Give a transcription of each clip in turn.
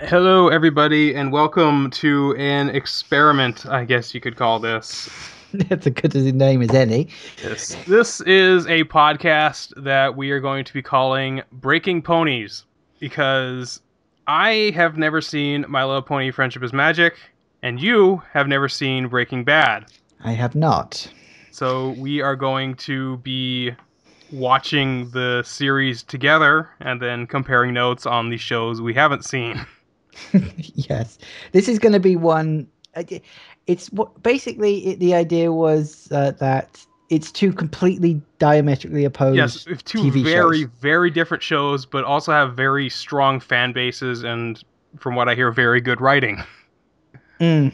Hello, everybody, and welcome to an experiment, I guess you could call this. That's a good name as any. Yes. This is a podcast that we are going to be calling Breaking Ponies, because I have never seen My Little Pony Friendship is Magic, and you have never seen Breaking Bad. I have not. So we are going to be watching the series together and then comparing notes on the shows we haven't seen. Yes, this is going to be one. It's what basically the idea was that it's two completely diametrically Yes, opposed two TV very, shows. very different shows, but also have very strong fan bases and, from what I hear, very good writing. Mm.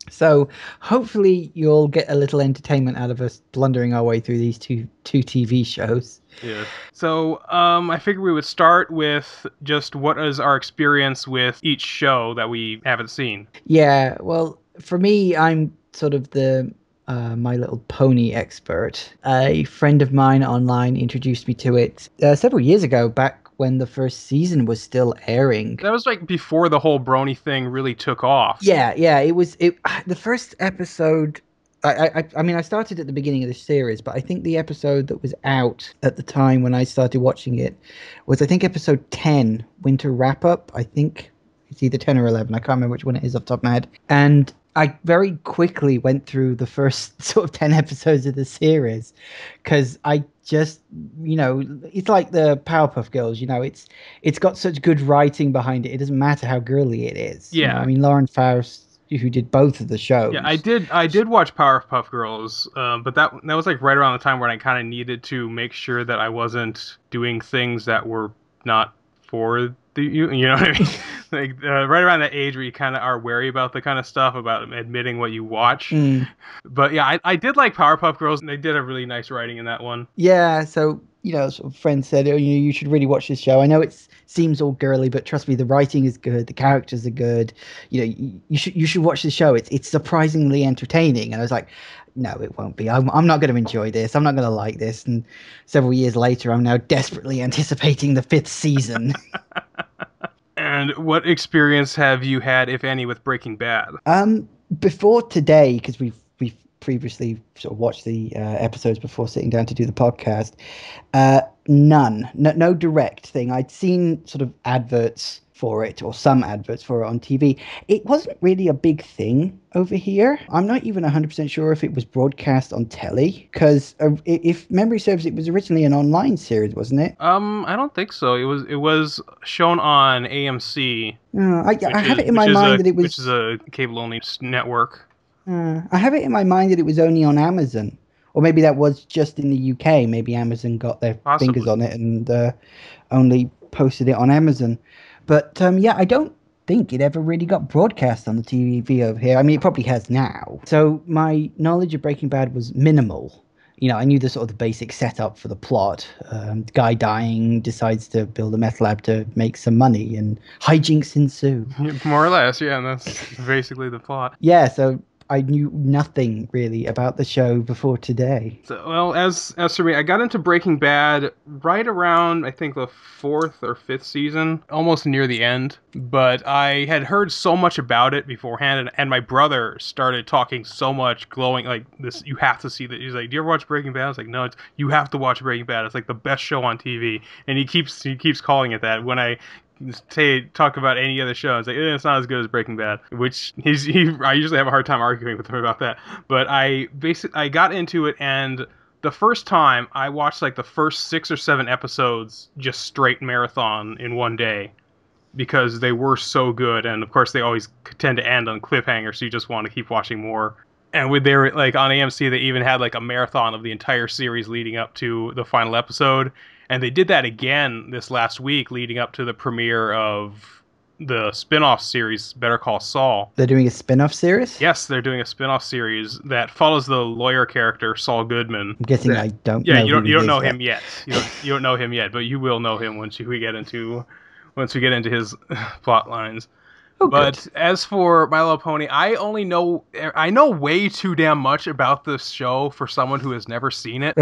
So hopefully you'll get a little entertainment out of us blundering our way through these two TV shows. Yeah. So, I figured we would start with just what is our experience with each show that we haven't seen. Yeah, well, for me, I'm sort of the My Little Pony expert. A friend of mine online introduced me to it several years ago, back when the first season was still airing. That was like before the whole brony thing really took off. Yeah, it was it. The first episode. I mean, I started at the beginning of the series, but I think the episode that was out at the time when I started watching it was, I think, episode 10, Winter Wrap Up. I think it's either 10 or 11. I can't remember which one it is off the top of my head. And I very quickly went through the first sort of 10 episodes of the series because I just, it's like the Powerpuff Girls, it's got such good writing behind it. It doesn't matter how girly it is. Yeah. I mean, Lauren Faust, who did both of the Yeah, I shows. did. I did watch Powerpuff Girls, but that was like right around the time when I kind of needed to make sure that I wasn't doing things that were not for the you know what I mean? Like right around that age where you kind of are wary about the kind of stuff, about admitting what you watch. Mm. But yeah, I did like Powerpuff Girls, and they did a really nice writing in that one. Yeah, so sort of friends said, "Oh, you should really watch this show." I know it seems all girly, but trust me, the writing is good, the characters are good. You should watch the show. It's surprisingly entertaining. And I was like, "No, it won't be. I'm not going to enjoy this. I'm not going to like this." And several years later, I'm now desperately anticipating the fifth season. And what experience have you had, if any, with Breaking Bad? Before today, because we've previously sort of watched the episodes before sitting down to do the podcast. None, no direct thing. I'd seen sort of adverts for it, or some adverts for it on TV. It wasn't really a big thing over here. I'm not even 100% sure if it was broadcast on telly, because if memory serves, it was originally an online series, wasn't it? I don't think so. It was shown on AMC, I have it in which my is mind a that it which is was. a cable only network. I have it in my mind that it was only on Amazon, or maybe that was just in the UK. Maybe Amazon got their fingers Possibly. on it and only posted it on Amazon. But yeah, I don't think it ever really got broadcast on the TV over here. I mean, it probably has now. So my knowledge of Breaking Bad was minimal. I knew the sort of the basic setup for the plot. Guy dying, decides to build a meth lab to make some money, and hijinks ensue. More or less, yeah, and that's basically the plot. Yeah, so I knew nothing really about the show before today. So, well, as for me, I got into Breaking Bad right around, I think, the fourth or fifth season, almost near the end. But I had heard so much about it beforehand, and my brother started talking so much, glowing like this. You have to see that. He's like, "Do you ever watch Breaking Bad?" I was like, "No, you have to watch Breaking Bad. It's like the best show on TV." And he keeps calling it that. When I talk about any other show, it's like it's not as good as Breaking Bad, which I usually have a hard time arguing with him about that. But I got into it, and the first time I watched like the first 6 or 7 episodes just straight marathon in one day, because they were so good, and of course they always tend to end on cliffhangers, so you just want to keep watching more. And with their like on AMC, they even had like a marathon of the entire series leading up to the final episode, and they did that again this last week, leading up to the premiere of the spin-off series Better Call Saul. They're doing a spin-off series? Yes, they're doing a spin-off series that follows the lawyer character Saul Goodman. I'm guessing I don't Yeah, know you who don't you he don't is know yet. him yet. You don't know him yet, but you will know him once we get into his plot lines. Oh, good. But as for My Little Pony, I know way too damn much about this show for someone who has never seen it.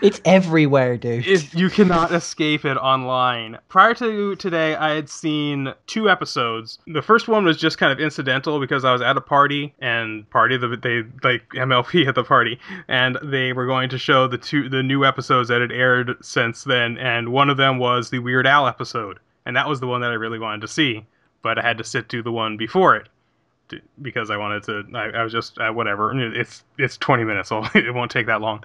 It's everywhere, dude. You cannot escape it online. Prior to today, I had seen 2 episodes. The first one was just kind of incidental because I was at a party and they like MLP at the party, and they were going to show the new episodes that had aired since then, and one of them was the Weird Al episode, and that was the one that I really wanted to see, but I had to sit through the one before it. Because I wanted to, I was just whatever. It's 20 minutes, so it won't take that long.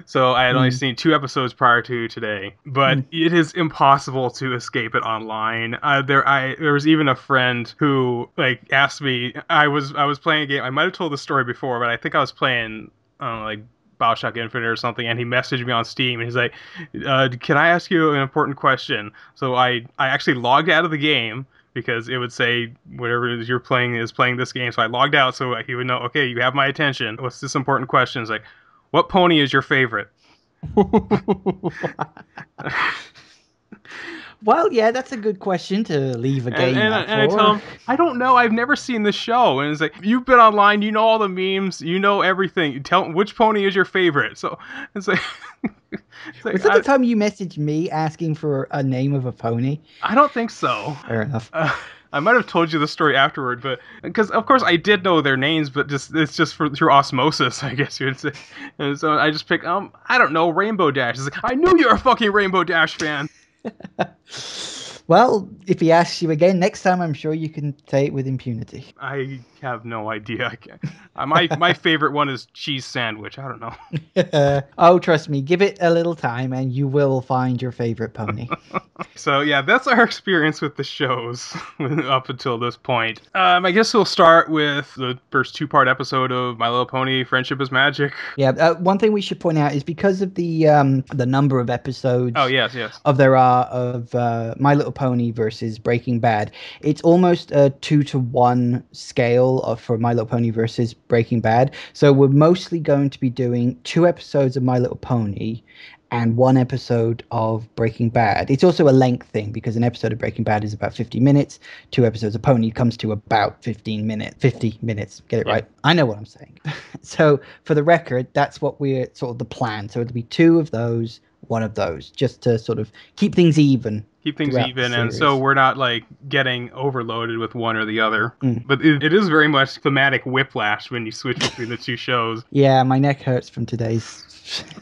So I had only seen 2 episodes prior to today, but it is impossible to escape it online. There was even a friend who like asked me. I was playing a game. I might have told the story before, but I think I was playing like BioShock Infinite or something, and he messaged me on Steam, and he's like, "Can I ask you an important question?" So I actually logged out of the game, because it would say whatever it is you're playing is playing this game. So I logged out so he would know, okay, you have my attention. What's this important question? It's like, what pony is your favorite? Well, yeah, that's a good question to leave a game out for. And I tell him, I don't know. I've never seen the show. And it's like, you've been online. You know all the memes. You know everything. You tell which pony is your favorite. So it's like... Was that the time you messaged me asking for a name of a pony? I don't think so. Fair enough. I might have told you the story afterward, but because of course I did know their names, but it's just through osmosis, I guess you would say. And so I just picked I don't know, Rainbow Dash. It's like, I knew you were a fucking Rainbow Dash fan. Well, if he asks you again next time, I'm sure you can say it with impunity. I have no idea. My favorite one is cheese sandwich. I don't know. Oh, trust me, give it a little time and you will find your favorite pony. So yeah, that's our experience with the shows up until this point. I guess we'll start with the first 2-part episode of My Little Pony: Friendship is Magic. Yeah, one thing we should point out is because of the number of episodes. Oh yes. Of My Little Pony versus Breaking Bad, it's almost a 2-to-1 scale for My Little Pony versus Breaking Bad. So we're mostly going to be doing 2 episodes of My Little Pony and 1 episode of Breaking Bad. It's also a length thing because an episode of Breaking Bad is about 50 minutes. 2 episodes of Pony comes to about 50 minutes. Get it right? I know what I'm saying. So for the record, that's what we're sort of the plan. So it'll be 2 of those, 1 of those, just to sort of keep things even. And so we're not like getting overloaded with one or the other. But it is very much thematic whiplash when you switch between the 2 shows. Yeah, my neck hurts from today's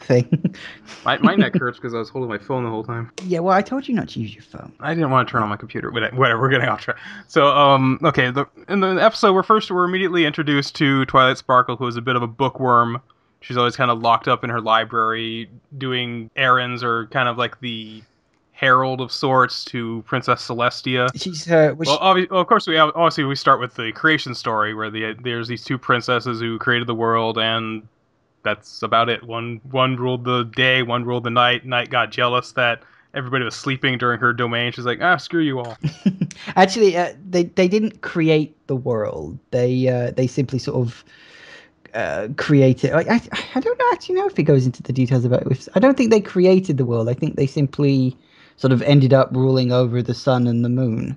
thing. my neck hurts because I was holding my phone the whole time. Yeah, well, I told you not to use your phone. I didn't want to turn on my computer. Whatever, we're getting off track. So, okay, in the episode, we're immediately introduced to Twilight Sparkle, who is a bit of a bookworm. She's always kind of locked up in her library doing errands, or kind of like the herald of sorts to Princess Celestia. She's of course we start with the creation story where there's these 2 princesses who created the world, and that's about it. One ruled the day, one ruled the night. Night got jealous that everybody was sleeping during her domain. She's like, screw you all. Actually, they didn't create the world. They simply sort of create it. Like, I don't actually know if it goes into the details about it. I don't think they created the world. I think they simply sort of ended up ruling over the sun and the moon.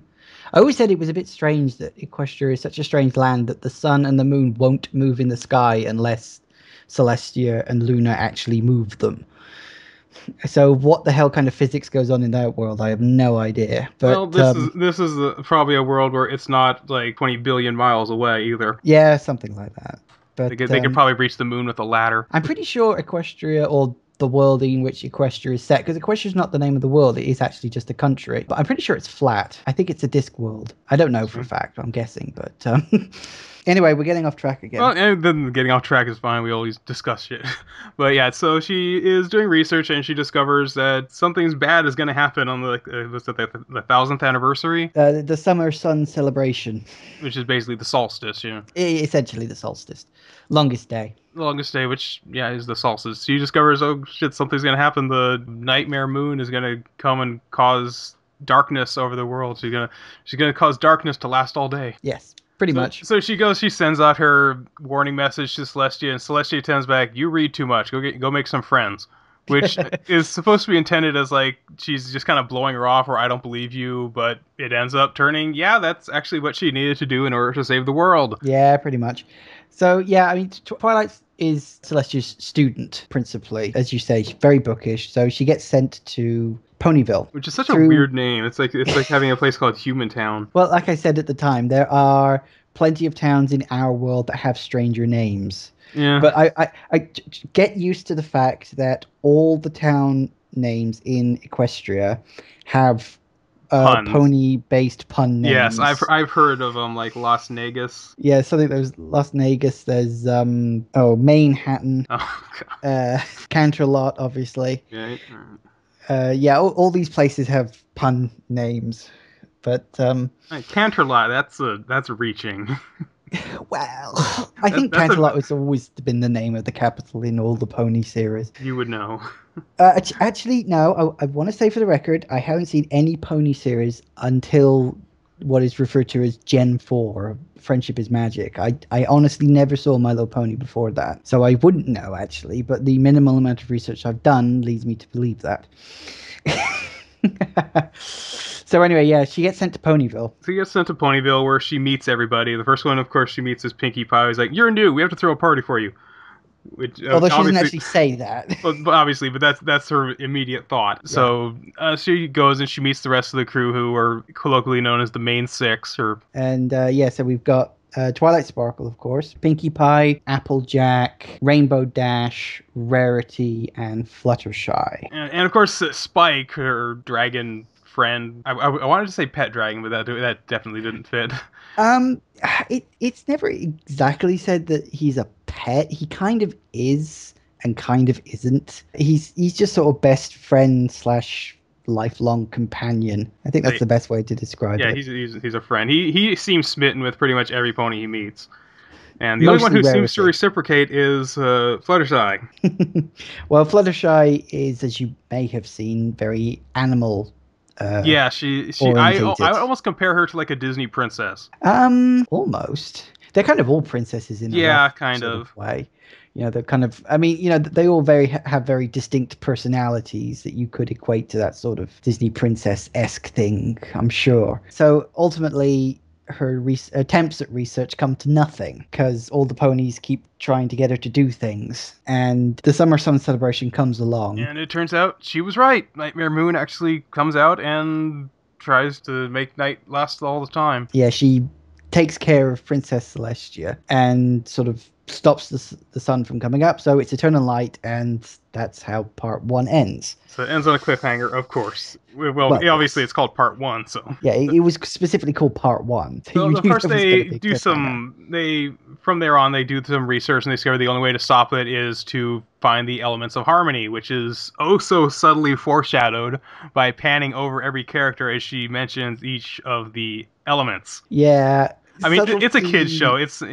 I always said it was a bit strange that Equestria is such a strange land that the sun and the moon won't move in the sky unless Celestia and Luna actually move them. So what the hell kind of physics goes on in that world? I have no idea. But, well, this is probably a world where it's not like 20 billion miles away either. Yeah, something like that. But they could probably reach the moon with a ladder. I'm pretty sure Equestria, or the world in which Equestria is set, because Equestria is not the name of the world, it is actually just a country, but I'm pretty sure it's flat. I think it's a disc world. I don't know for a fact, I'm guessing, but anyway, we're getting off track again. Well, and then getting off track is fine, we always discuss shit. But yeah, so she is doing research and she discovers that something bad is going to happen on the 1000th anniversary, the summer sun celebration, which is basically the solstice. Essentially the solstice, longest day, which is the solstice. She discovers, oh shit, something's gonna happen. The nightmare moon is gonna come and cause darkness over the world. She's gonna cause darkness to last all day. Yes, pretty much. So she sends out her warning message to Celestia, and Celestia sends back, "You read too much. Go make some friends." Which is supposed to be intended as like she's just kind of blowing her off, or I don't believe you, but it ends up turning, that's actually what she needed to do in order to save the world. Yeah, pretty much. So yeah, I mean, Twilight's is Celestia's student, principally. As you say, she's very bookish. So she gets sent to Ponyville. Which is such a through weird name. It's like having a place called Human Town. Well, like I said at the time, there are plenty of towns in our world that have stranger names. Yeah. But I get used to the fact that all the town names in Equestria have Puns. pony-based pun names. Yes, I've heard of them, like Las Negas. Yeah, something there's Las Vegas, there's Manhattan, Oh god. Canterlot, obviously. Yeah. Yeah, all these places have pun names. But Canterlot, that's reaching. well, I think That's Canterlot has always been the name of the capital in all the Pony series. You would know. Actually, no, I want to say for the record, I haven't seen any Pony series until what is referred to as Gen 4, Friendship is Magic. I honestly never saw My Little Pony before that, so I wouldn't know, actually, but the minimal amount of research I've done leads me to believe that. So anyway, yeah, she gets sent to Ponyville. So she gets sent to Ponyville, where she meets everybody. The first one, of course, she meets is Pinkie Pie. He's like, "You're new. We have to throw a party for you." Which, Although she doesn't actually say that. but obviously, that's her immediate thought. Yeah. So she goes and she meets the rest of the crew, who are colloquially known as the Main Six. And so we've got Twilight Sparkle, of course, Pinkie Pie, Applejack, Rainbow Dash, Rarity, and Fluttershy. And of course, Spike, her dragon friend. I wanted to say pet dragon, but that definitely didn't fit. It's never exactly said that he's a pet. He kind of is and kind of isn't. He's just sort of best friend / lifelong companion. I think that's the best way to describe it. Yeah, he's a friend. He seems smitten with pretty much every pony he meets. And the only one who seems to reciprocate is Fluttershy. Well, Fluttershy is, as you may have seen, very animal. I almost compare her to like a Disney princess. Almost. They're kind of all princesses in a kind of way. You know, they're kind of. I mean, you know, they all have very distinct personalities that you could equate to that sort of Disney princess-esque thing, I'm sure. So ultimately, her attempts at research come to nothing because all the ponies keep trying to get her to do things. And the Summer Sun celebration comes along. And it turns out she was right. Nightmare Moon actually comes out and tries to make night last all the time. Yeah, she takes care of Princess Celestia and sort of stops the sun from coming up. So it's eternal light, and that's how part 1 ends. So it ends on a cliffhanger, of course. Well, obviously it's called part 1, so. Yeah, it was specifically called part 1. So of course from there on, they do some research and they discover the only way to stop it is to find the elements of harmony, which is oh so subtly foreshadowed by panning over every character as she mentions each of the elements. Yeah. I mean, it's a kid's show. It's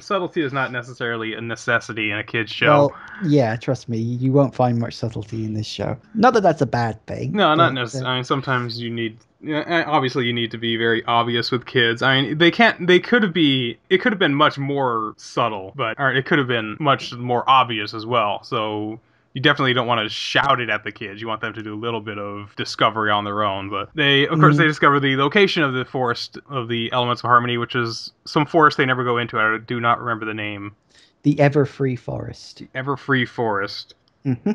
subtlety is not necessarily a necessity in a kid's show. Well, yeah, trust me, you won't find much subtlety in this show. Not that that's a bad thing. No, not necessarily. I mean, sometimes you need. Obviously, you need to be very obvious with kids. I mean, they can't. It could have been much more subtle, or it could have been much more obvious as well. So. You definitely don't want to shout it at the kids. You want them to do a little bit of discovery on their own. But they discover the location of the forest of the elements of harmony, which is some forest they never go into. I do not remember the name. The Everfree Forest. The Everfree Forest. Mm-hmm.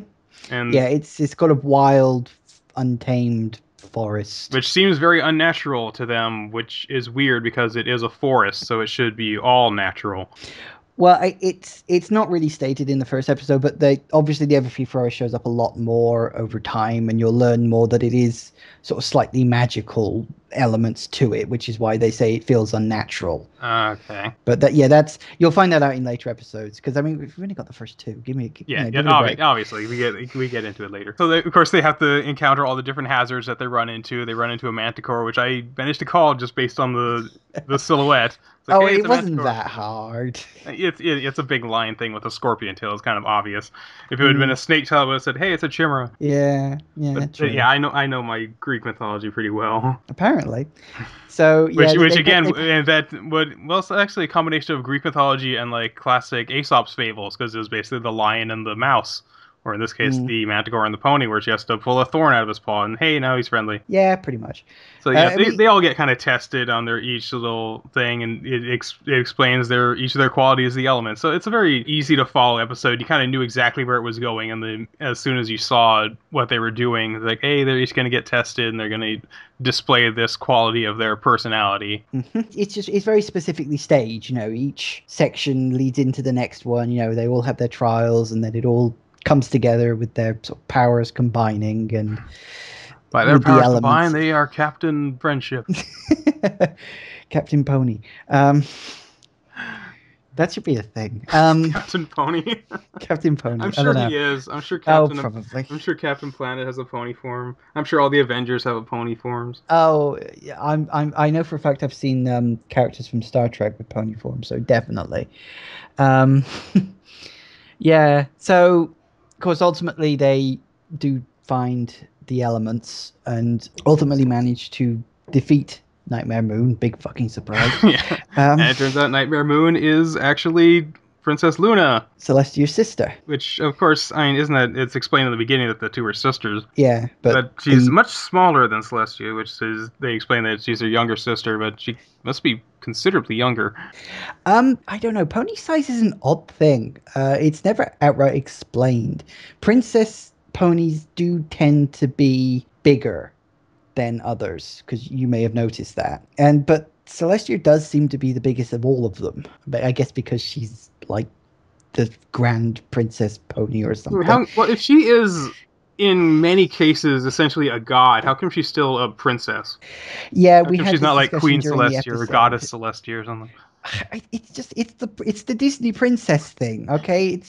And yeah, it's got a wild, untamed forest. Which seems very unnatural to them, which is weird because it is a forest, so it should be all natural. Well, it's not really stated in the first episode, but obviously the Everfree Forest shows up a lot more over time, and you'll learn more that it is sort of slightly magical elements to it, which is why they say it feels unnatural. Okay. But you'll find that out in later episodes, because I mean we've only got the first 2. Give me a break. Obviously we get into it later. So of course they have to encounter all the different hazards that they run into. They run into a manticore, which I managed to call just based on the silhouette. Like, it wasn't that hard. It's a big lion thing with a scorpion tail. It's kind of obvious. If it would have been a snake tail, I would have said, "Hey, it's a chimera." Yeah, true. Yeah, I know my Greek mythology pretty well. Apparently. So yeah, it's actually a combination of Greek mythology and like classic Aesop's fables, because it was basically the lion and the mouse Or in this case, the Manticore and the pony, where she has to pull a thorn out of his paw, and hey, now he's friendly. Yeah, pretty much. So yeah, I mean, they all get kind of tested on their each little thing, and it explains each of their qualities, the elements. So it's a very easy to follow episode. You kind of knew exactly where it was going, and then as soon as you saw what they were doing, it's like, hey, they're each going to get tested, and they're going to display this quality of their personality. it's very specifically staged. Each section leads into the next one. They all have their trials, and then it all comes together with their sort of powers combining and. By their powers combined, they are Captain Friendship. Captain Pony. That should be a thing. Captain Pony. Captain Pony. I'm sure he is. I'm sure Captain. Oh, probably. I'm sure Captain Planet has a pony form. I'm sure all the Avengers have a pony forms. Oh, I know for a fact I've seen characters from Star Trek with pony forms, so definitely. Yeah. So, of course, ultimately they do find the elements and ultimately manage to defeat Nightmare Moon. Big fucking surprise. Yeah. And it turns out Nightmare Moon is actually Princess Luna, Celestia's sister. Which, of course, I mean, isn't that it's explained in the beginning that the two are sisters? Yeah, but she's much smaller than Celestia, which is they explain that she's her younger sister, but she must be considerably younger. I don't know. Pony size is an odd thing. It's never outright explained. Princess ponies do tend to be bigger than others, because you may have noticed that. But Celestia does seem to be the biggest of all of them. But I guess because she's like the grand princess pony or something. Well, if she is in many cases essentially a god, how come she's still a princess? Yeah, we had she's not like Queen Celestia or Goddess Celestia or something. It's the Disney princess thing, okay?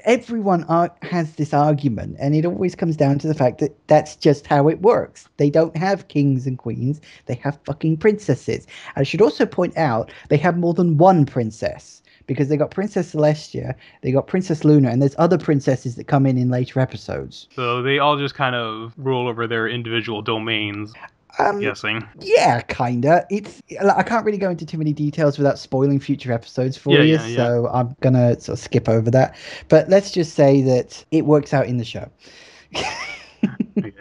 Everyone has this argument, and it always comes down to the fact that that's just how it works. They don't have kings and queens; they have fucking princesses. I should also point out they have more than one princess, because they got Princess Celestia, they got Princess Luna, and there's other princesses that come in later episodes. So they all just kind of rule over their individual domains. I'm guessing. Yeah, kinda. I can't really go into too many details without spoiling future episodes for you, so I'm gonna sort of skip over that. But let's just say that it works out in the show. Okay.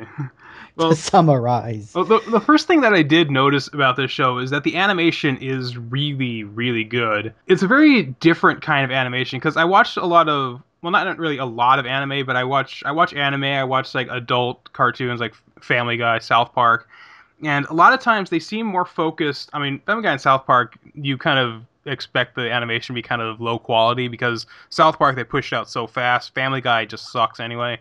Well, to summarize. Well, the first thing that I did notice about this show is that the animation is really, really good. It's a very different kind of animation, because I watched a lot of, well, not really a lot of anime, but I watch anime. I watch like adult cartoons like Family Guy, South Park. And a lot of times they seem more focused. I mean, Family Guy and South Park, you kind of expect the animation to be kind of low quality, because South Park, they pushed out so fast. Family Guy just sucks anyway.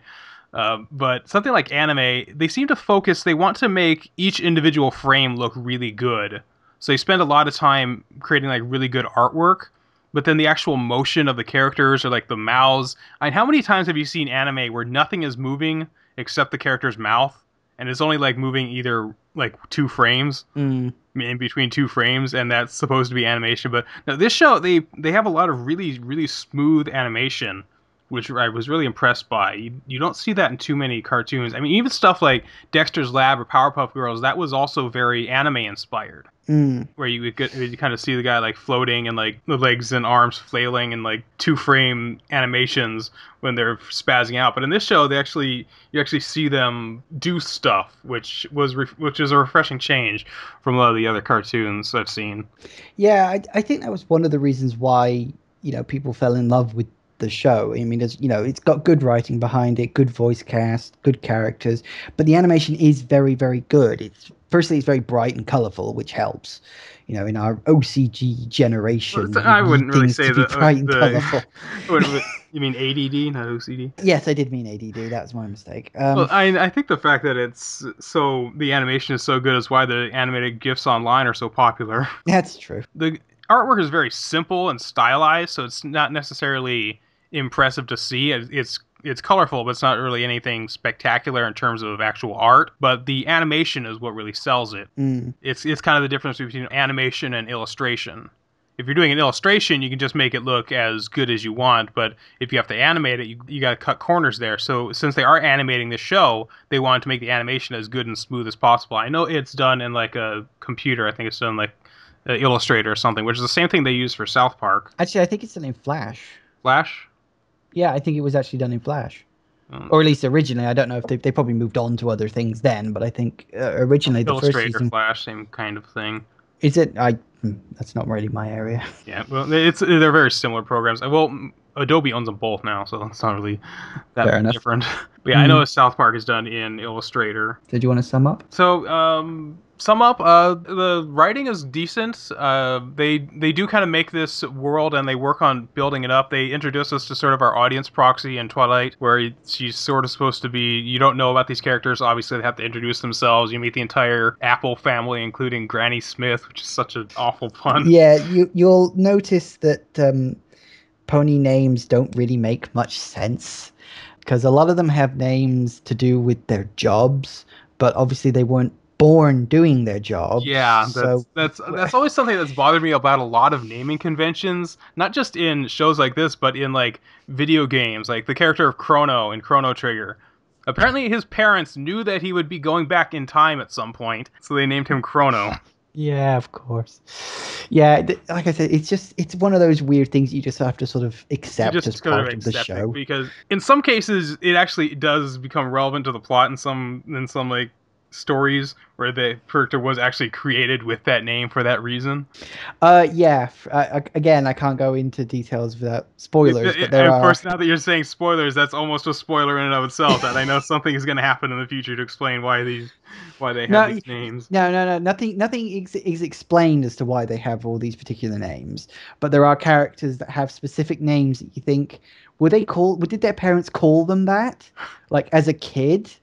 But something like anime, they seem to focus, they want to make each individual frame look really good. So they spend a lot of time creating like really good artwork, but then the actual motion of the characters, or like the mouths. I mean, how many times have you seen anime where nothing is moving except the character's mouth? And it's only like moving either like 2 frames in between 2 frames, and that's supposed to be animation. But no, this show, they have a lot of really, really smooth animation, which I was really impressed by. You don't see that in too many cartoons. I mean, even stuff like Dexter's Lab or Powerpuff Girls, that was also very anime inspired. Where you kind of see the guy like floating and like the legs and arms flailing in like 2-frame animations when they're spazzing out. But in this show, you actually see them do stuff, which is a refreshing change from a lot of the other cartoons I've seen. Yeah, I think that was one of the reasons why people fell in love with the show. I mean, it's got good writing behind it, good voice cast, good characters, but the animation is very, very good. Firstly, it's very bright and colorful, which helps. In our OCG generation, well, I wouldn't really say that bright and colorful. You mean ADD, not OCD? Yes, I did mean ADD. That was my mistake. Well, I think the fact that the animation is so good is why the animated GIFs online are so popular. That's true. The artwork is very simple and stylized, so it's not necessarily impressive to see. It's colorful, but it's not really anything spectacular in terms of actual art. But the animation is what really sells it. It's kind of the difference between animation and illustration. If you're doing an illustration, you can just make it look as good as you want. But if you have to animate it, you got to cut corners there. So since they are animating the show, they wanted to make the animation as good and smooth as possible. I know it's done in like a computer. I think it's done like Illustrator or something, which is the same thing they use for South Park. Actually, I think it's done in Flash. Flash? Yeah, I think it was actually done in Flash. Or at least originally. I don't know if they probably moved on to other things then, but I think originally the first Illustrator, season. Flash, same kind of thing. Is it? That's not really my area. Yeah, well, they're very similar programs. Well, Adobe owns them both now, so it's not really Fair that enough. different. But yeah, I know South Park is done in Illustrator. Did you want to sum up? So, sum up, the writing is decent. They do kind of make this world, and they work on building it up. They introduce us to sort of our audience proxy in Twilight, where she's sort of supposed to be. You don't know about these characters. Obviously, they have to introduce themselves. You meet the entire Apple family, including Granny Smith, which is such an awful pun. Yeah, you'll notice that pony names don't really make much sense because a lot of them have names to do with their jobs, but obviously they weren't born doing their jobs. Yeah, So that's always something that's bothered me about a lot of naming conventions, not just in shows like this, but in like video games, like the character of Chrono in Chrono Trigger. Apparently his parents knew that he would be going back in time at some point, so they named him Chrono. yeah, of course. Yeah, like I said, it's one of those weird things you just have to sort of You accept as just kind of part of the accept it show. because in some cases it actually does become relevant to the plot in some like stories where the character was actually created with that name for that reason. Yeah. Again, I can't go into details without spoilers, but there Of are. course, now that you're saying spoilers, that's almost a spoiler in and of itself. That I know something is going to happen in the future to explain why they have No, these names. no. Nothing is explained as to why they have all these particular names. But there are characters that have specific names that you think, did their parents call them that? Like as a kid?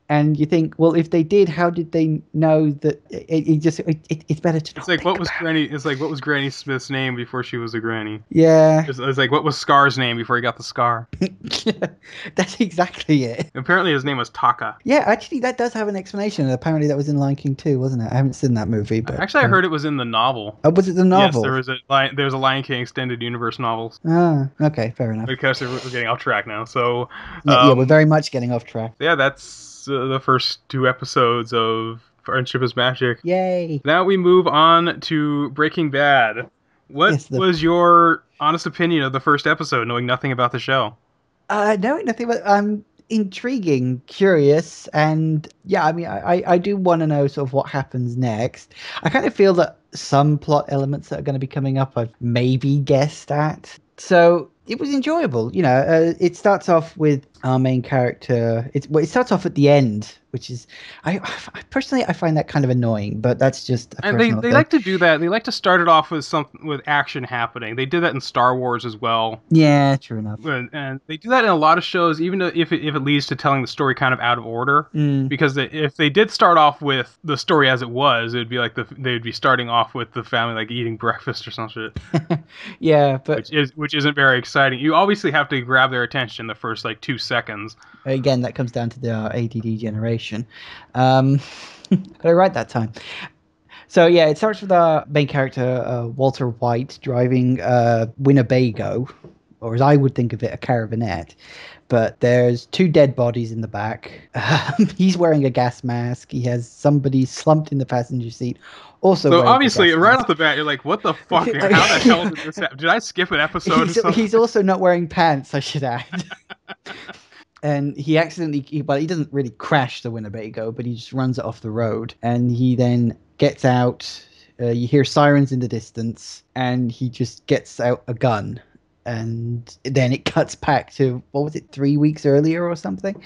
And you think, well, if they did, how did they know that it's better to It's not like think about it. what was Granny Smith's name before she was a granny? Yeah. It's like what was Scar's name before he got the scar? That's exactly it. Apparently his name was Taka. Yeah, actually, that does have an explanation. Apparently, that was in Lion King too, wasn't it? I haven't seen that movie, but Actually, I heard it was in the novel. oh, was it the Yes, novel? there was a Lion King extended universe novels. Ah, okay, fair enough. Because we're getting off track now. So, Yeah, we're very much getting off track. yeah, that's the first two episodes of Friendship is Magic. Yay! Now we move on to Breaking Bad. What Yes, was your honest opinion of the first episode, knowing nothing about the show? no, nothing but intriguing, curious, and yeah, I mean, I do want to know sort of what happens next. I kind of feel that some plot elements that are going to be coming up I've maybe guessed at. So it was enjoyable. It starts off with our main character. It starts off at the end, which is I personally I find that kind of annoying, but that's just a And personal they thing. like to do that. They like to start it off with action happening. They did that in Star Wars as well. Yeah, true enough. And they do that in a lot of shows, even if it leads to telling the story kind of out of order. Because if they did start off with the story as it was, it'd be like they'd be starting off with the family like eating breakfast or some shit. Yeah, but which isn't very exciting. You obviously have to grab their attention the first like 2 seconds. again, that comes down to the ADD generation. Got it right that time. So yeah, it starts with our main character, Walter White, driving a Winnebago, or as I would think of it, a caravannette. But there's two dead bodies in the back. He's wearing a gas mask. He has somebody slumped in the passenger seat. Also, so wearing a obviously, gas right mask. off the bat, you're like, "What the fuck? How the hell did this happen? Did I skip an episode?" Or something? He's also not wearing pants, I should add. And he accidentally, well, he doesn't really crash the Winnebago, but he just runs it off the road. And he then gets out. You hear sirens in the distance, and he just gets out a gun. And then it cuts back to, what was it, 3 weeks earlier or something?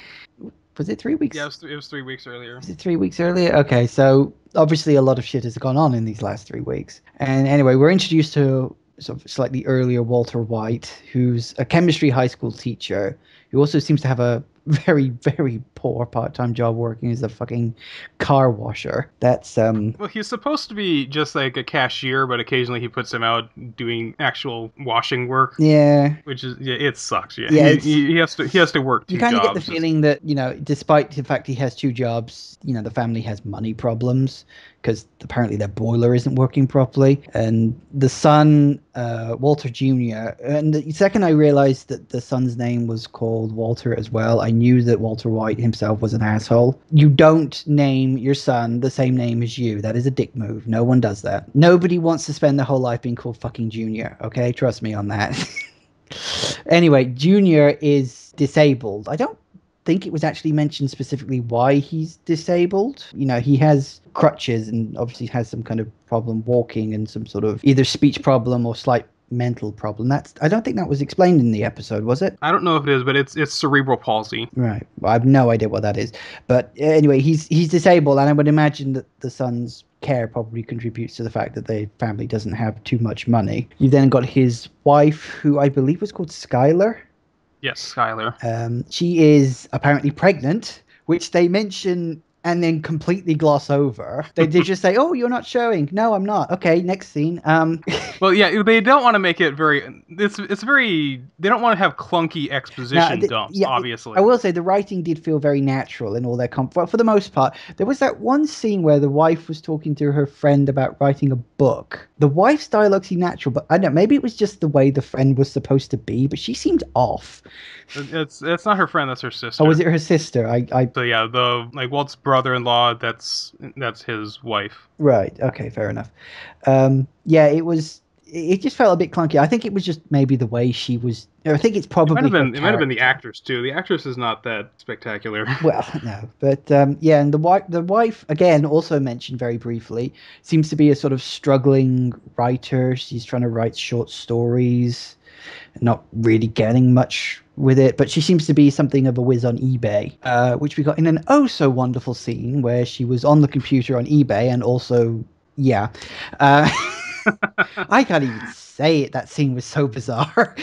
Was it 3 weeks? Yeah, it was 3 weeks earlier. Was it 3 weeks earlier? Okay, so obviously a lot of shit has gone on in these last 3 weeks. And anyway, we're introduced to sort of slightly earlier Walter White, who's a chemistry high school teacher, who also seems to have a very, very poor part-time job working as a fucking car washer. That's Well, he's supposed to be just like a cashier, but occasionally he puts him out doing actual washing work. Yeah. Which is it sucks. Yeah, Yeah, he has to work two you kind jobs. of get the feeling that, despite the fact he has two jobs, the family has money problems because apparently their boiler isn't working properly. And the son, Walter Jr., and the second I realized that the son's name was called Walter as well, I knew that Walter White himself was an asshole. You don't name your son the same name as you. That is a dick move. No one does that. Nobody wants to spend their whole life being called fucking Junior, okay? Trust me on that. Anyway, Junior is disabled. I don't think it was actually mentioned specifically why he's disabled. He has crutches and obviously has some kind of problem walking and some sort of either speech problem or slight mental problem. I don't think that was explained in the episode, was it? I don't know if it is, but it's cerebral palsy. Right. Well, I have no idea what that is. But anyway, he's disabled, and I would imagine that the son's care probably contributes to the fact that the family doesn't have too much money. You've then got his wife, who I believe was called Skylar. Yes, Skylar. She is apparently pregnant, which they mention and then completely gloss over. They just say, "Oh, you're not showing." No, I'm not. Okay, next scene. Well, yeah, they don't want to make it very. It's very. They don't want to have clunky exposition dumps. Obviously, I will say the writing did feel very natural in all their comfort. For the most part, there was that one scene where the wife was talking to her friend about writing a book. The wife's dialogue seemed natural, but I don't know. Maybe it was just the way the friend was supposed to be, but she seemed off. It's not her friend. That's her sister. Oh, was it her sister? So yeah, Walt's brother-in-law. That's his wife. Right. Okay. Fair enough. Yeah, it was. It just felt a bit clunky. I think it was just maybe the way she was. I think it's probably. It might have been the actress too. The actress is not that spectacular. Well, no, but yeah, and the wife again also mentioned very briefly seems to be a sort of struggling writer. She's trying to write short stories, not really getting much with it, but she seems to be something of a whiz on eBay, which we got in an oh so wonderful scene where she was on the computer on eBay and also yeah. I can't even say it. That scene was so bizarre.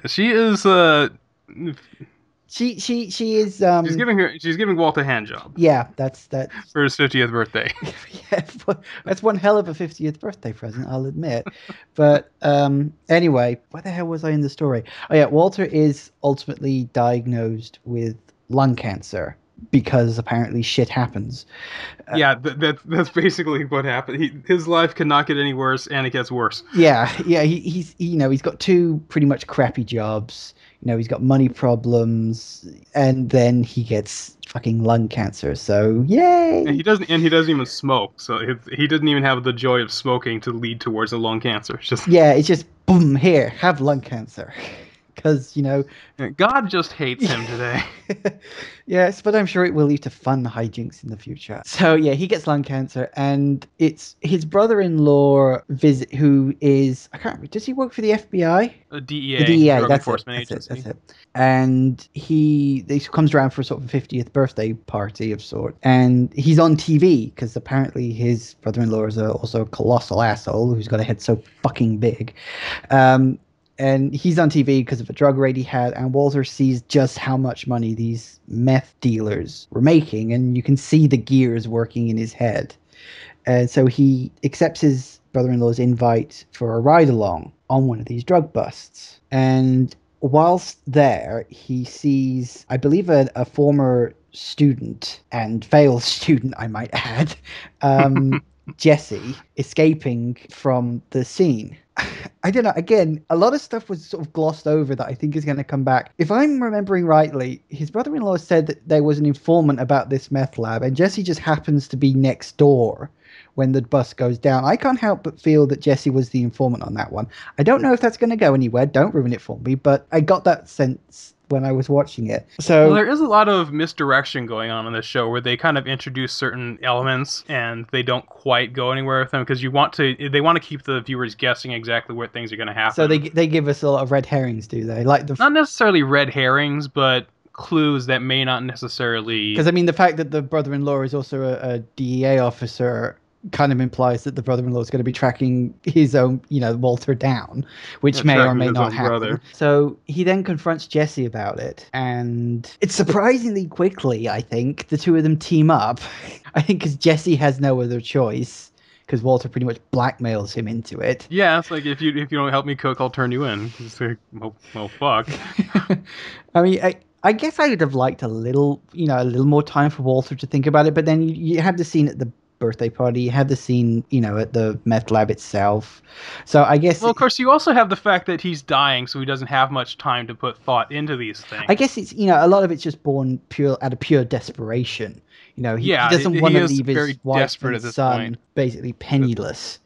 She is. She is. She's giving Walt a hand job. Yeah, that's for his 50th birthday. Yeah, that's one hell of a 50th birthday present, I'll admit. But anyway, where the hell was I in the story? Oh yeah, Walter is ultimately diagnosed with lung cancer because apparently shit happens. Yeah, that's basically what happened. His life cannot get any worse, and it gets worse. Yeah. He's got two pretty much crappy jobs. He's got money problems, and then he gets fucking lung cancer. So yay! And he doesn't even smoke. So he doesn't even have the joy of smoking to lead towards a lung cancer. It's just boom, here, have lung cancer. Because God just hates him today. Yes, but I'm sure it will lead to fun hijinks in the future. So yeah, he gets lung cancer, and it's his brother-in-law who is, I can't remember, does he work for the FBI? A DEA, the DEA, Drug that's Enforcement it, Agency. that's it. And he comes around for sort of a 50th birthday party of sort, and he's on TV because apparently his brother-in-law is also a colossal asshole who's got a head so fucking big. And he's on TV because of a drug raid he had, and Walter sees just how much money these meth dealers were making, and you can see the gears working in his head. And so he accepts his brother-in-law's invite for a ride-along on one of these drug busts. And whilst there, he sees, I believe, a former student, and failed student, I might add, Jesse, escaping from the scene. I don't know. Again, a lot of stuff was sort of glossed over that I think is going to come back. If I'm remembering rightly, his brother-in-law said that there was an informant about this meth lab, and Jesse just happens to be next door when the bus goes down. I can't help but feel that Jesse was the informant on that one. I don't know if that's going to go anywhere. Don't ruin it for me, but I got that sense when I was watching it. So there is a lot of misdirection going on in this show where they kind of introduce certain elements and they don't quite go anywhere with them because they want to keep the viewers guessing exactly where things are going to happen. So they give us a lot of red herrings, do they? Not necessarily red herrings, but clues that may not necessarily. Because I mean, the fact that the brother-in-law is also a DEA officer kind of implies that the brother-in-law is going to be tracking his own, Walter down, which may or may not happen. Brother. So he then confronts Jesse about it, and it's surprisingly quickly, I think, the two of them team up. I think because Jesse has no other choice, because Walter pretty much blackmails him into it. Yeah, it's like, if you don't help me cook, I'll turn you in. It's like, well, fuck. I mean, I guess I would have liked a little more time for Walter to think about it, but then you have the scene at the birthday party, you have the scene, at the meth lab itself. So I guess... Well, of course, you also have the fact that he's dying, so he doesn't have much time to put thought into these things. I guess it's, a lot of it's just born out of pure desperation. He doesn't want to leave his wife and son basically penniless.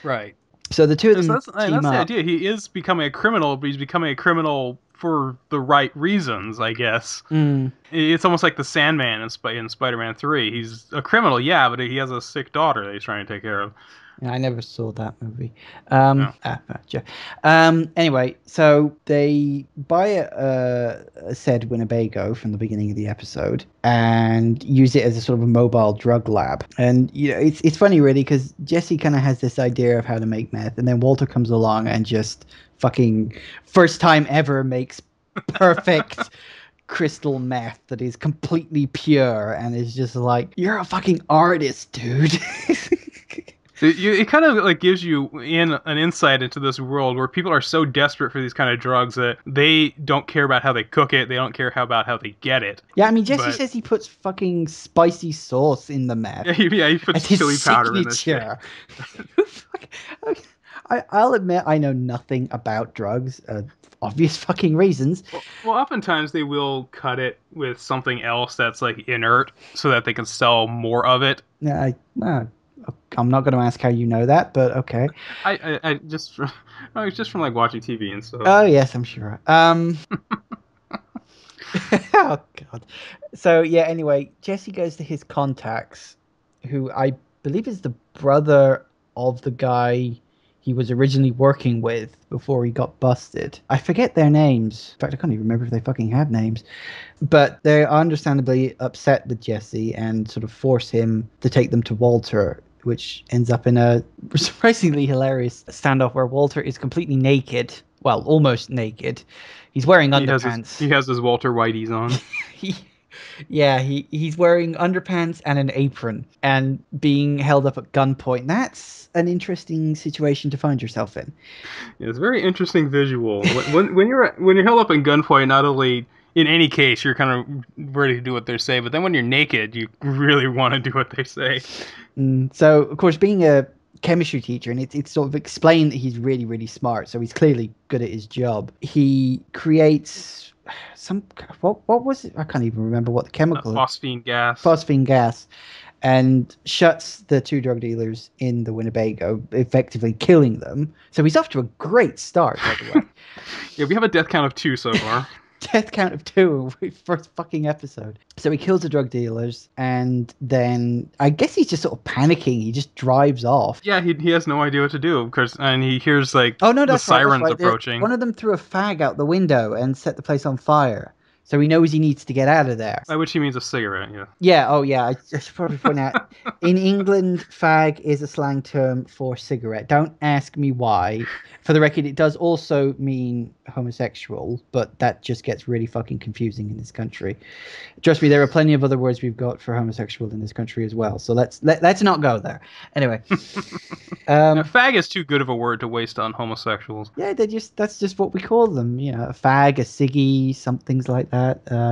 Right. So the two of them that's the idea. He is becoming a criminal, but he's becoming a criminal for the right reasons, I guess. Mm. It's almost like the Sandman in Spider-Man 3. He's a criminal, yeah, but he has a sick daughter that he's trying to take care of. Yeah, I never saw that movie. No. Gotcha. Anyway, so they buy a said Winnebago from the beginning of the episode and use it as a sort of a mobile drug lab. And it's funny really because Jesse kind of has this idea of how to make meth, and then Walter comes along and just fucking first time ever makes perfect crystal meth that is completely pure and is just like, you're a fucking artist, dude. It kind of like gives you an insight into this world where people are so desperate for these kind of drugs that they don't care about how they cook it. They don't care about how they get it. Yeah, I mean, Jesse says he puts fucking spicy sauce in the meth. Yeah, he puts chili powder in this shit. I'll admit I know nothing about drugs, obvious fucking reasons. Well, oftentimes they will cut it with something else that's like inert so that they can sell more of it. Yeah, I'm not going to ask how you know that, but okay. I just it's just from like watching TV and stuff. Oh yes, I'm sure. Oh god. So yeah, anyway, Jesse goes to his contacts, who I believe is the brother of the guy he was originally working with before he got busted. I forget their names. In fact, I can't even remember if they fucking have names. But they're understandably upset with Jesse and sort of force him to take them to Walter, which ends up in a surprisingly hilarious standoff where Walter is completely naked. Well, almost naked. He's wearing underpants. He has his Walter Whiteys on. He's wearing underpants and an apron and being held up at gunpoint. That's an interesting situation to find yourself in. Yeah, it's a very interesting visual. When you're held up at gunpoint, not only in any case you're kind of ready to do what they say, but then when you're naked, you really want to do what they say. So, of course, being a chemistry teacher, and it's sort of explained that he's really, really smart, so he's clearly good at his job. He creates what was it? I can't even remember what the chemical is. Phosphine gas, and shuts the two drug dealers in the Winnebago, effectively killing them. So he's off to a great start, by the way. Yeah, we have a death count of 2 so far. Death count of 2 first fucking episode. So he kills the drug dealers, and then I guess he's just sort of panicking. He just drives off. Yeah, he has no idea what to do and he hears like the sirens approaching. One of them threw a fag out the window and set the place on fire. So he knows he needs to get out of there. By which he means a cigarette, yeah. Yeah, oh yeah, I should probably point out. In England, fag is a slang term for cigarette. Don't ask me why. For the record, it does also mean homosexual, but that just gets really fucking confusing in this country. Trust me, there are plenty of other words we've got for homosexual in this country as well. So let's not go there. Anyway. Fag is too good of a word to waste on homosexuals. Yeah, that's just what we call them. You know, a fag, a ciggy, some things like that.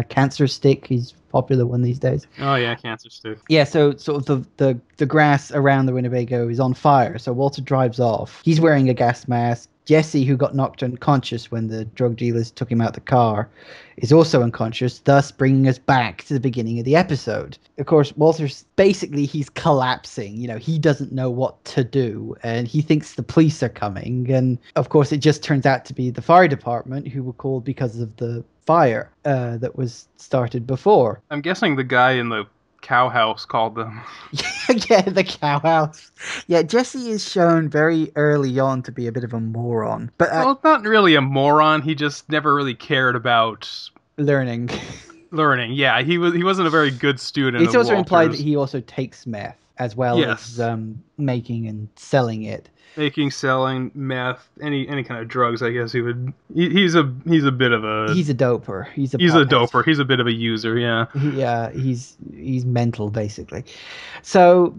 Cancer stick is popular one these days. Oh yeah, cancer stick. Yeah, so sort of the grass around the Winnebago is on fire. So Walter drives off. He's wearing a gas mask. Jesse, who got knocked unconscious when the drug dealers took him out the car, is also unconscious, thus bringing us back to the beginning of the episode. Of course, Walter's he's collapsing. You know, he doesn't know what to do, and he thinks the police are coming. And of course, it just turns out to be the fire department who were called because of the fire that was started before. I'm guessing the guy in the cow house called them. Yeah, the cow house. Yeah, Jesse is shown very early on to be a bit of a moron. But well, not really a moron. He just never really cared about learning. Yeah, he wasn't a very good student. It's also implied that he also takes meth as well as making and selling it. Making, selling, meth, any kind of drugs, I guess he would. He's a bit of a. He's a doper. He's a doper. He's a bit of a user. Yeah. Yeah, he's mental basically. So,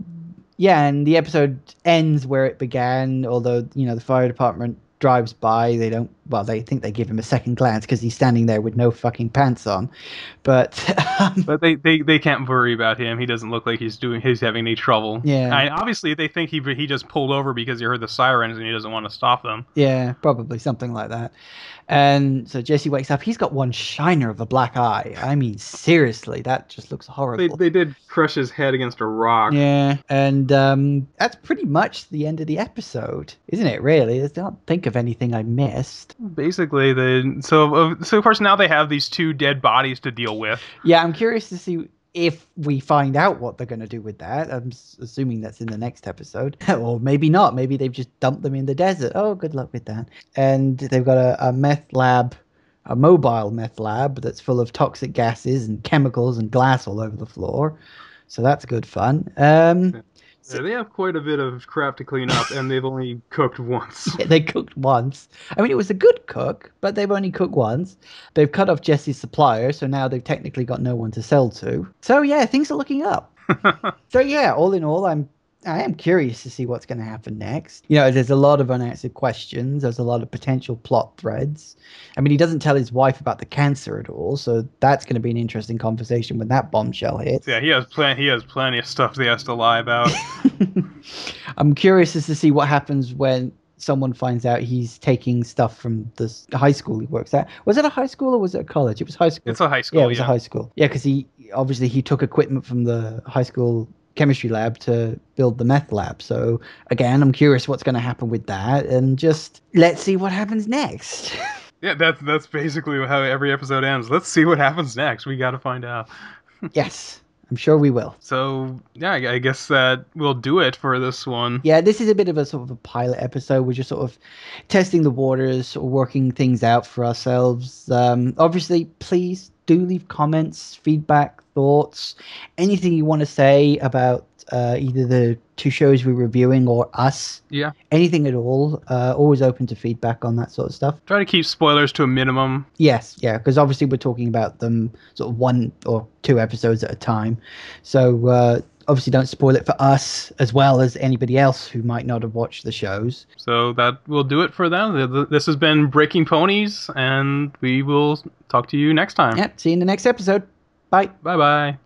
yeah, and the episode ends where it began. Although the fire department drives by, they think they give him a second glance because he's standing there with no fucking pants on, but they can't worry about him. He doesn't look like he's having any trouble. Yeah, obviously they think he just pulled over because he heard the sirens and he doesn't want to stop them. Yeah, probably something like that. And so Jesse wakes up. He's got one shiner of a black eye. I mean, seriously, that just looks horrible. They did crush his head against a rock. Yeah, and that's pretty much the end of the episode, isn't it? Really, I don't think of anything I missed. Basically, so of course now they have these two dead bodies to deal with. Yeah, I'm curious to see if we find out what they're going to do with that. I'm assuming that's in the next episode. Or maybe not. Maybe they've just dumped them in the desert. Oh, good luck with that. And they've got a meth lab, a mobile meth lab that's full of toxic gases and chemicals and glass all over the floor. So that's good fun. So, Yeah, they have quite a bit of crap to clean up, and they've only cooked once. yeah, they cooked once. I mean, it was a good cook, but they've only cooked once. They've cut off Jesse's supplier, so now they've technically got no one to sell to. So yeah, things are looking up. So yeah, all in all, I am curious to see what's going to happen next. You know, there's a lot of unanswered questions. There's a lot of potential plot threads. I mean, he doesn't tell his wife about the cancer at all, so that's going to be an interesting conversation when that bombshell hits. Yeah, he has plenty of stuff he has to lie about. I'm curious as to see what happens when someone finds out he's taking stuff from the high school he works at. Was it a high school or was it a college? It was high school. It's a high school. Yeah, it was a high school. Yeah, because he took equipment from the high school chemistry lab to build the meth lab. So again, I'm curious what's going to happen with that, and just let's see what happens next. Yeah, that's basically how every episode ends. Let's see what happens next. We got to find out. Yes, I'm sure we will. So yeah, I guess that will do it for this one. Yeah, this is a bit of a sort of a pilot episode. We're just sort of testing the waters, sort of working things out for ourselves. Obviously, please do leave comments, feedback, thoughts, anything you want to say about either the two shows we're reviewing or us. Yeah. Anything at all. Always open to feedback on that sort of stuff. Try to keep spoilers to a minimum. Yes, yeah, because obviously we're talking about them sort of 1 or 2 episodes at a time. So obviously don't spoil it for us as well as anybody else who might not have watched the shows. So that will do it for them. This has been Breaking Ponies, and we will talk to you next time. Yep, see you in the next episode. Bye. Bye-bye.